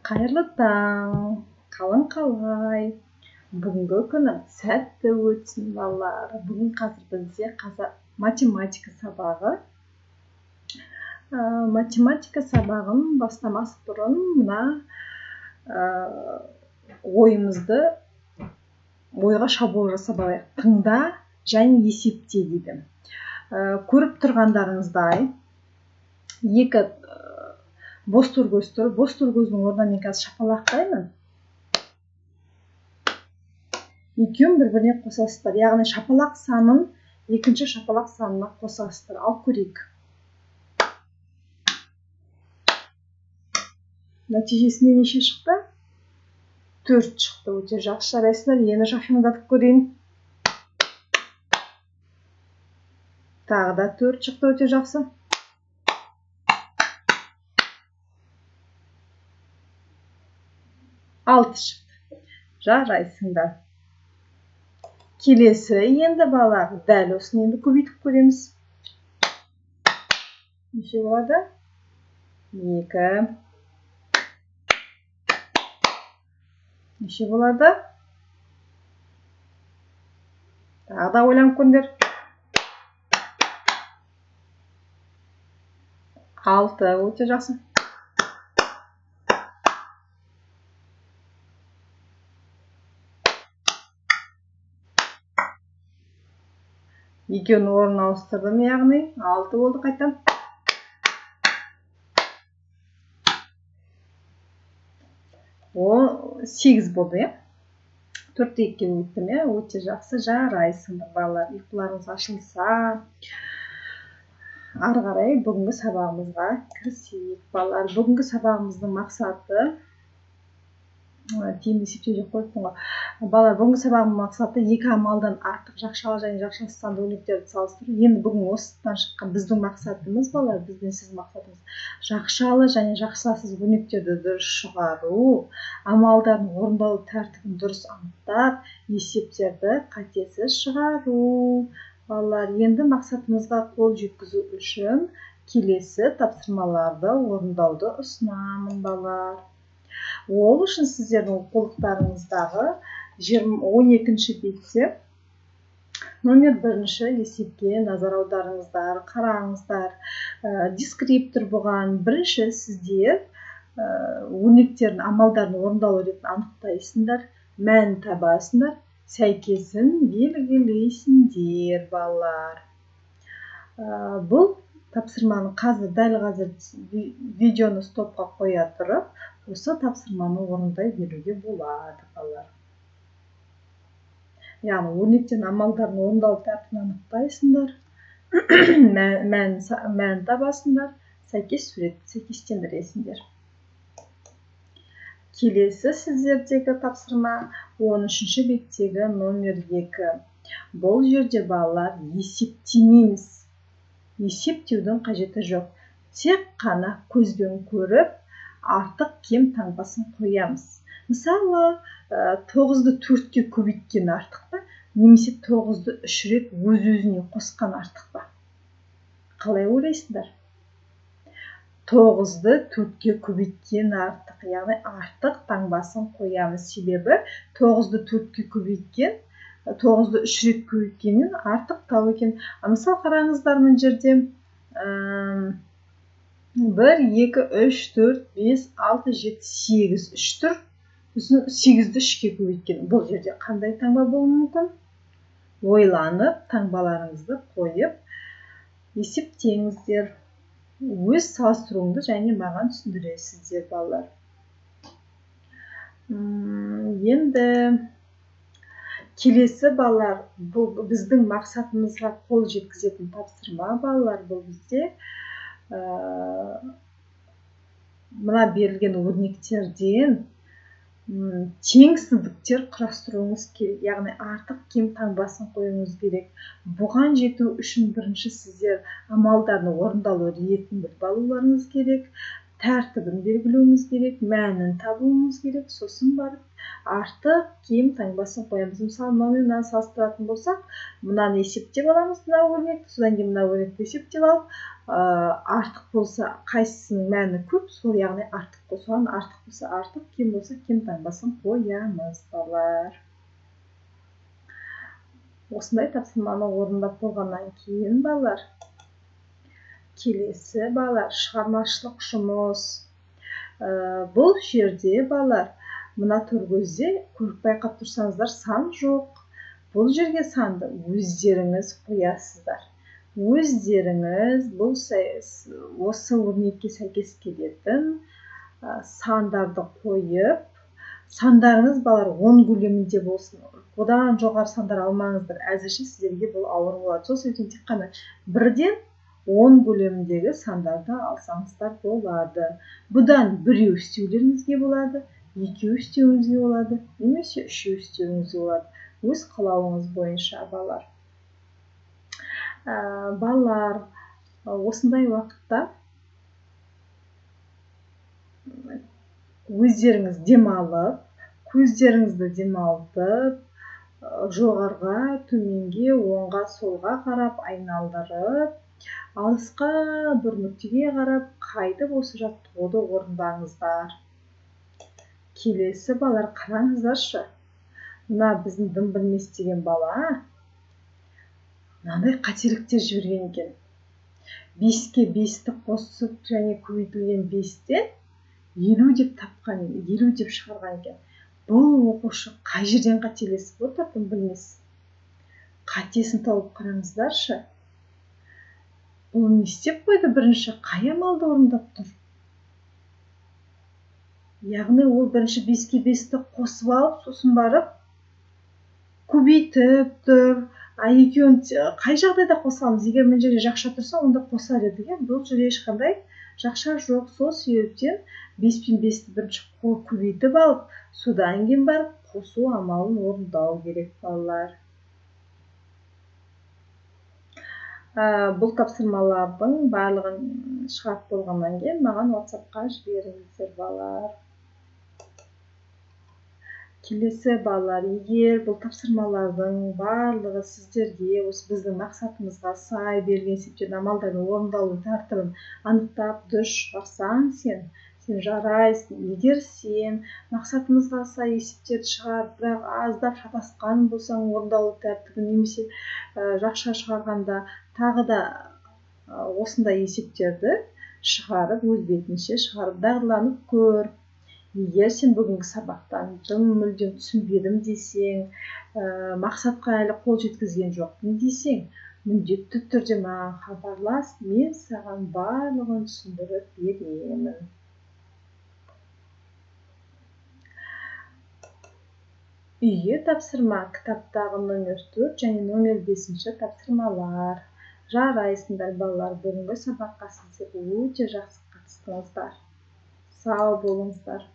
Қайырлы таң, қалың қалай? Бүгінгі күні сәтті өтсін балалар. Бүгін қазір бізде математика сабағы. Математика сабағын бастамас бұрын мына ойға шабуыл жасап алайық. Тыңда және есепте дейді. Көріп тұрғандарыңыздай екі бос түргөз тұр. Бос түргөздің орнына мен қазір шапалақтаймын. Екеуін бір-біріне қосасыздар. Яғни шапалақ санын екінші шапалақ санына қосасыздар. Ал көрейік. Нәтижесінде неше шықты? 4 шықты. Өте жақсы, жарайсыздар. Енді шапшаңдатып көрейін. Тағы да 4 шықты. Өте жақсы. Алты шықты. Жарайсыңдар. Келесі енді балалар, дәл осыны енді көбейтіп көреміз. Неше болады? 2. Неше болады? Тағы да ойланып көріңдер. 6. Өте жақсы. Екеуін орнын ауыстырдым, яғни 6 болды қайтадан. О, 8 болды, е? 4-те 2-ге өттім, е? Өте жақсы, жарайсыңдар балалар. Ұйқыларыңыз ашылса, ары қарай бүгінгі сабағымызға кірісейік. Балалар, бүгінгі сабағымыздың мақсаты тиімді есептеу деп қойыппын ғой. Балалар, бүгінгі сабағымның мақсаты екі амалдан артық жақшалы және жақшасыз санды өрнектерді салыстыру. Енді бүгін осыдан шыққан біздің мақсатымыз, балалар, біздің сіздің мақсатымыз жақшалы және жақшасыз өрнектерді дұрыс шығару, амалдардың орындалу тәртібін дұрыс анықтап, есептерді қатесіз шығару. Балалар, енді мақсатымызға қол жеткізу үшін келесі тапсырмаларды орындауды ұсынамын, балалар. Ол үшін сіздердің оқулықтарыңыздағы 12-ші бетте номер 1-ші есепке назар аударыңыздар, қараңыздар. Дескриптор бұған. Бірінші сіздер өрнектердің амалдарын орындалу ретін анықтайсыңдар, мәнін табасыңдар, сәйкесін белгілейсіңдер, балалар. Бұл тапсырманы дәл қазір видеоны стопқа қоя тұрып, осы тапсырманы орындай беруге болады, балалар. Яғни өрнектердің амалдарын орындалу тәртібін анықтайсыңдар, мәнін табасыңдар, сәйкес суретті сәйкестендіресіңдер. Келесі сіздердегі тапсырма 13-ші беттегі номер 2. Бұл жерде, балалар, есептемейміз. Есептеудің қажеті жоқ. Тек қана көзбен көріп, артық кем таңбасын қоямыз. Мысалы, 9-ды 4-ке көбейткен артық па, немесе 9-ды 3 рет өз-өзіне қосқан артық па? Қалай ойлайсыңдар? 9-ды 4-ке көбейткен артық, яғни артық таңбасын қоямыз. Себебі 9-ды 4-ке көбейткен, 9-ды 3 рет көбейткеннен артық тау екен. Мысал қараңыздар, мына жерде 1, 2, 3, 4, 5, 6, 7, 8, 3 тұр. 8-ді 3-ке көбейткен. Бұл жерде қандай таңба болуы мүмкін? Ойланып, таңбаларыңызды қойып, есептеңіздер. Өз салыстыруыңды және маған түсіндіресіздер, балалар. Енді келесі, балалар, бұл біздің мақсатымызға қол жеткізетін тапсырма, балалар. Бұл бізде мына берілген өрнектерден теңсіздіктер құрастыруыңыз керек. Яғни артық кем таңбасын қоюыңыз керек. Бұған жету үшін бірінші сіздер амалдардың орындалу ретін біліп алуларыңыз керек. тәртібін белгілеуіміз керек, мәнін табуымыз керек. Сосын барып артық кем таңбасын қоямыз. Мысалы, мынаны салыстыратын болсақ, мынаны есептеп аламыз, мынау өрнекті, содан кейін мынау өрнекті есептеп алып, артық болса қайсысының мәні көп, сол яғни артық болса, артық болса артық, кем болса кем таңбасын қоямыз, балалар. Осындай тапсырманы орындап болғаннан кейін, балалар, келесі балалар шығармашылық жұмыс. Бұл жерде балалар мына төркөзде көріп байқап тұрсаңыздар, сан жоқ. Бұл жерге санды өздеріңіз қоясыздар. Өздеріңіз бұл осы өрнекке сәйкес келетін сандарды қойып, сандарыңыз балалар 10 көлемінде болсын. Одан жоғары сандар алмаңыздар. Әзірше сіздерге бұл ауыр болады. Сол себептен тек қана 1-ден 10 көлеміндегі сандарды алсаңыздар болады. Бұдан 1 істеулеріңізге болады, 2 істеуіңізге болады, немесе 3 істеуіңізге болады. Өз қалауыңыз бойынша, балалар. Балалар, осындай уақытта өздеріңіз демалып, көздеріңізді демалтып, жоғарға, төменге, оңға, солға қарап, айналдырып, алысқа бір нүктеге қарап, қайтып осы жаттығуды орындаңыздар. Келесі балалар, қараңыздаршы. Мына біздің дым білмес деген бала мынандай қателіктер жіберген екен. 5-ке 5-ті қосып және көбейтілген 5-те 50 деп тапқан, 50 деп шығарған екен. Бұл оқушы қай жерден қателесіп отыр, дым білмес? Қатесін тауып қараңыздаршы. Бұл не істеп қойды? Бірінші қай амалды орындап тұр? Яғни ол бірінші 5-ке 5-ті қосып алып, сосын барып көбейтіп тұр. Екеуін қай жағдайда қосамыз? Егер мына жерде жақша тұрса, онда қосар едік. Бұл жерде ешқандай жақша жоқ. Сол себептен 5 пен 5-ті бірінші көбейтіп алып, содан кейін барып қосу амалын орындау керек, балалар. Бұл тапсырмалардың барлығын шығарып болғаннан кейін маған WhatsApp-қа жіберіңіздер, балалар. Келесі балалар, егер бұл тапсырмалардың барлығы сіздерге осы біздің мақсатымызға сай берілген есептердің амалдарын орындалу тәртібін анықтап дұрыс шығарсаң, сен жарайсың. Егер сен мақсатымызға сай есептерді шығарып, бірақ аздап шатасқан болсаң, орындалу тәртібі немесе жақша шығарғанда тағы да осындай есептерді шығарып, өз бетінше шығарып дағдыланып көр. Егер сен бүгінгі сабақтан мүлдем түсінбедім десең, мақсатқа әлі қол жеткізген жоқпын десең, міндетті түрде маған хабарлас, мен саған барлығын түсіндіріп беремін. Үйге тапсырма кітаптағы номер 4 және номер 5 тапсырмалар. Жарайсыңдар, балалар, бүгінгі сабаққа сіздер өте жақсы қатыстыңыздар. Сау болыңыздар.